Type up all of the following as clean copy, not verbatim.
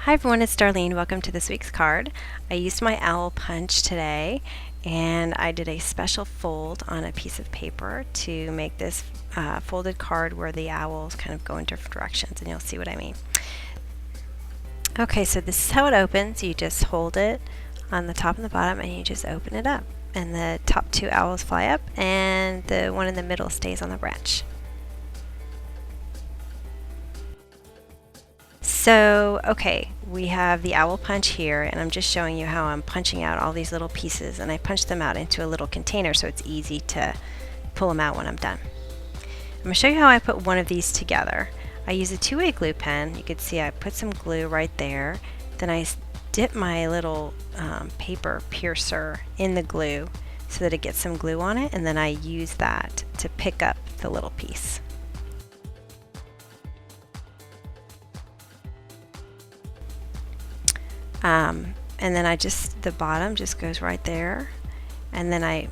Hi everyone, it's Darlene. Welcome to this week's card. I used my owl punch today and I did a special fold on a piece of paper to make this folded card where the owls kind of go in different directions, and you'll see what I mean. Okay, so this is how it opens. You just hold it on the top and the bottom and you just open it up. And the top two owls fly up and the one in the middle stays on the branch. So, okay, we have the owl punch here, and I'm just showing you how I'm punching out all these little pieces, and I punch them out into a little container so it's easy to pull them out when I'm done. I'm going to show you how I put one of these together. I use a two-way glue pen. You can see I put some glue right there. Then I dip my little paper piercer in the glue so that it gets some glue on it, and then I use that to pick up the little piece. And then the bottom just goes right there, and then I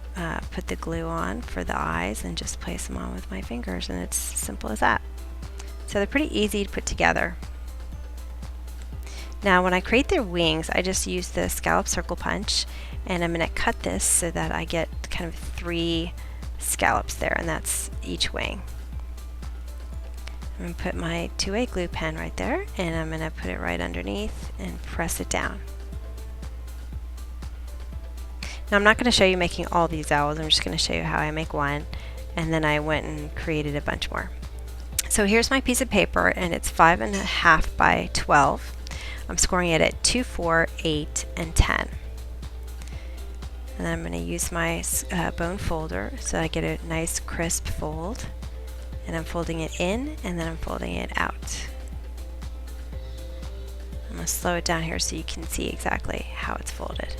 put the glue on for the eyes and just place them on with my fingers, and it's simple as that. So they're pretty easy to put together. Now when I create their wings, I just use the scallop circle punch, and I'm going to cut this so that I get kind of 3 scallops there, and that's each wing. I'm going to put my two-way glue pen right there, and I'm going to put it right underneath and press it down. Now I'm not going to show you making all these owls, I'm just going to show you how I make one, and then I went and created a bunch more. So here's my piece of paper, and it's 5.5 by 12. I'm scoring it at 2, 4, 8, and 10. And then I'm going to use my bone folder so I get a nice crisp fold. And I'm folding it in, and then I'm folding it out. I'm going to slow it down here so you can see exactly how it's folded.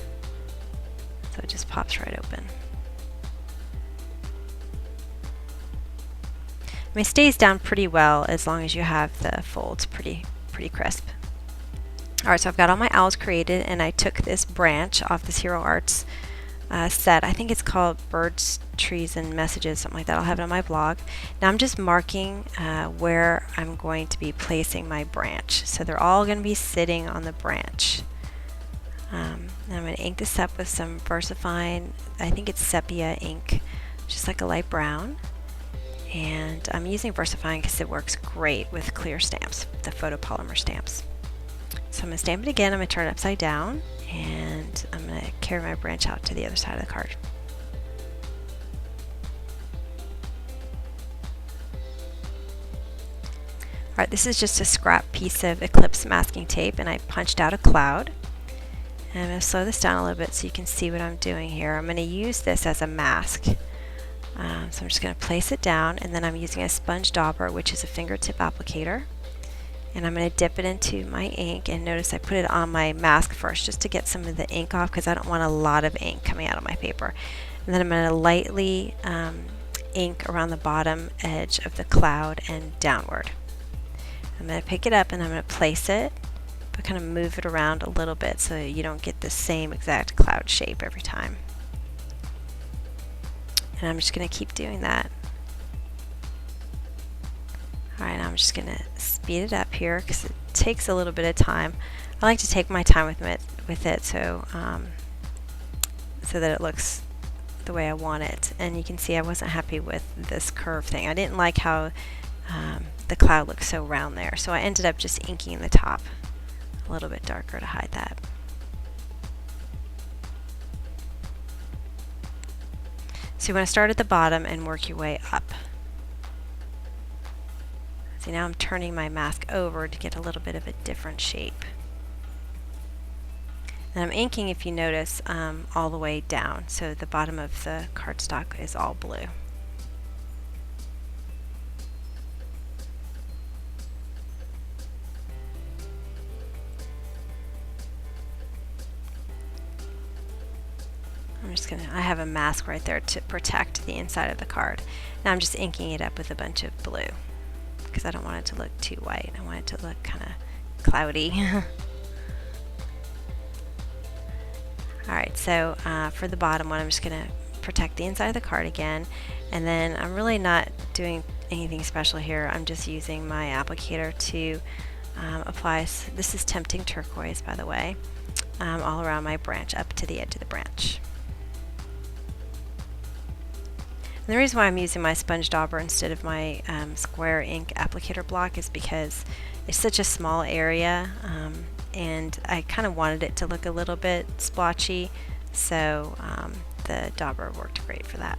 So it just pops right open. I mean, it stays down pretty well as long as you have the folds pretty crisp. Alright, so I've got all my owls created, and I took this branch off this Hero Arts set. I think it's called Birds, Trees, and Messages, something like that. I'll have it on my blog. Now I'm just marking where I'm going to be placing my branch. So they're all going to be sitting on the branch. And I'm going to ink this up with some VersaFine, I think it's sepia ink, just like a light brown. And I'm using VersaFine because it works great with clear stamps, the photopolymer stamps. So I'm going to stamp it again. I'm going to turn it upside down, and I'm going to carry my branch out to the other side of the card. Alright, this is just a scrap piece of Eclipse masking tape, and I punched out a cloud. And I'm going to slow this down a little bit so you can see what I'm doing here. I'm going to use this as a mask. So I'm just going to place it down, and then I'm using a sponge dauber, which is a fingertip applicator. And I'm going to dip it into my ink, and notice I put it on my mask first just to get some of the ink off because I don't want a lot of ink coming out of my paper. And then I'm going to lightly ink around the bottom edge of the cloud and downward. I'm going to pick it up and I'm going to place it, but kind of move it around a little bit so you don't get the same exact cloud shape every time. And I'm just going to keep doing that. Alright, now I'm just going to speed it up here because it takes a little bit of time. I like to take my time with it so that it looks the way I want it. And you can see I wasn't happy with this curve thing. I didn't like how the cloud looks so round there, so I ended up just inking the top a little bit darker to hide that. So you want to start at the bottom and work your way up. See, now I'm turning my mask over to get a little bit of a different shape. And I'm inking, if you notice, all the way down, so the bottom of the cardstock is all blue. I have a mask right there to protect the inside of the card. Now I'm just inking it up with a bunch of blue because I don't want it to look too white. I want it to look kind of cloudy. Alright, so for the bottom one, I'm just going to protect the inside of the card again, and then I'm really not doing anything special here. I'm just using my applicator to apply, this is Tempting Turquoise, by the way, all around my branch up to the edge of the branch. And the reason why I'm using my sponge dauber instead of my square ink applicator block is because it's such a small area, and I kind of wanted it to look a little bit splotchy, so the dauber worked great for that.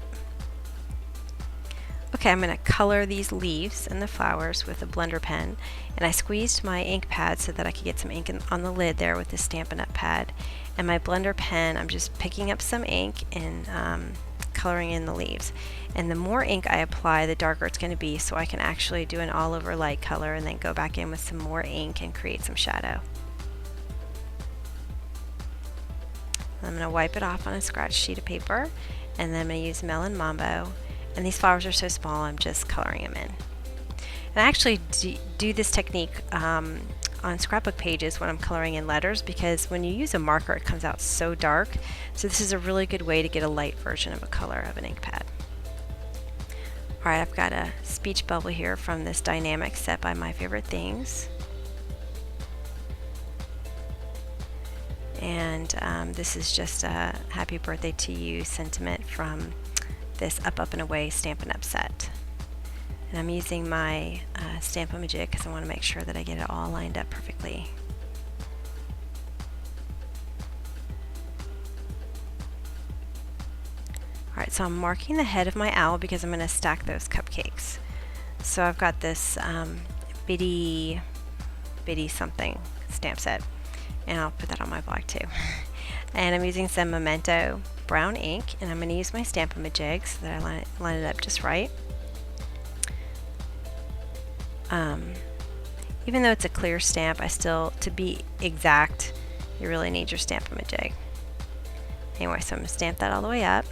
Okay, I'm going to color these leaves and the flowers with a blender pen, and I squeezed my ink pad so that I could get some ink on the lid there with the Stampin' Up! Pad. And my blender pen, I'm just picking up some ink and coloring in the leaves. And the more ink I apply, the darker it's going to be, so I can actually do an all over light color and then go back in with some more ink and create some shadow. I'm going to wipe it off on a scratch sheet of paper, and then I'm going to use Melon Mambo. And these flowers are so small, I'm just coloring them in. And I actually do this technique on scrapbook pages when I'm coloring in letters, because when you use a marker it comes out so dark. So this is a really good way to get a light version of a color of an ink pad. Alright, I've got a speech bubble here from this dynamic set by My Favorite Things. And this is just a happy birthday to you sentiment from this Up, Up, and Away Stampin' Up! Set. And I'm using my Stamp-O-Magic because I want to make sure that I get it all lined up perfectly. Alright, so I'm marking the head of my owl because I'm going to stack those cupcakes. So I've got this bitty something stamp set, and I'll put that on my blog too. And I'm using some Memento brown ink, and I'm going to use my Stamp-O-Magic so that I line it up just right. Even though it's a clear stamp, to be exact, you really need your Stamp-O-Magic. Anyway, so I'm going to stamp that all the way up.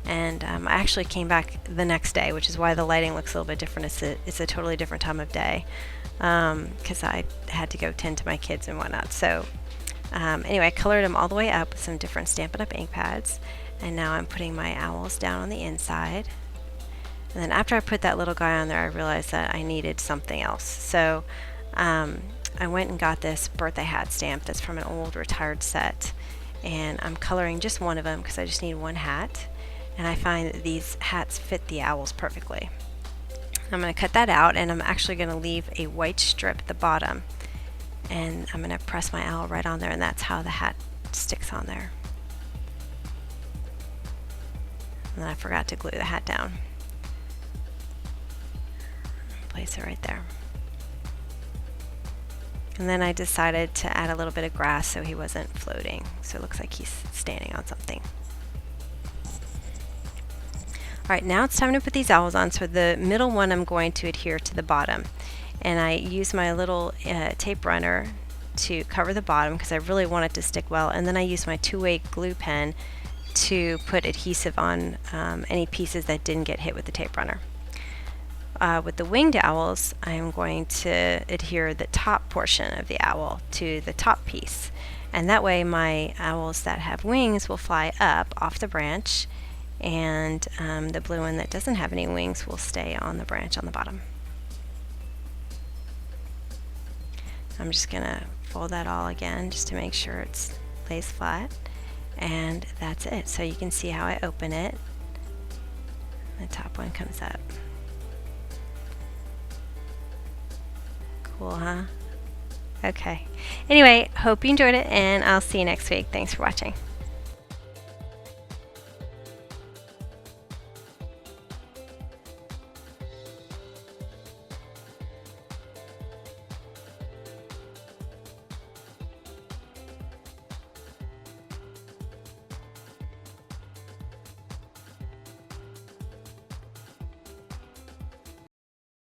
And I actually came back the next day, which is why the lighting looks a little bit different. It's a totally different time of day, because I had to go tend to my kids and whatnot. So anyway, I colored them all the way up with some different Stampin' Up! Ink pads, and now I'm putting my owls down on the inside. And then after I put that little guy on there, I realized that I needed something else. So I went and got this birthday hat stamp that's from an old retired set, and I'm coloring just one of them because I just need one hat. And I find that these hats fit the owls perfectly. I'm going to cut that out, and I'm actually going to leave a white strip at the bottom. And I'm going to press my owl right on there, and that's how the hat sticks on there. And then I forgot to glue the hat down. Place it right there. And then I decided to add a little bit of grass so he wasn't floating. So it looks like he's standing on something. Alright, now it's time to put these owls on. So the middle one I'm going to adhere to the bottom. And I use my little tape runner to cover the bottom because I really want it to stick well. And then I use my two-way glue pen to put adhesive on any pieces that didn't get hit with the tape runner. With the winged owls, I'm going to adhere the top portion of the owl to the top piece. And that way my owls that have wings will fly up off the branch, and the blue one that doesn't have any wings will stay on the branch on the bottom. I'm just going to fold that all again just to make sure it lays flat, and that's it. So you can see how I open it. The top one comes up. Cool, huh? Okay. Anyway, hope you enjoyed it, and I'll see you next week. Thanks for watching.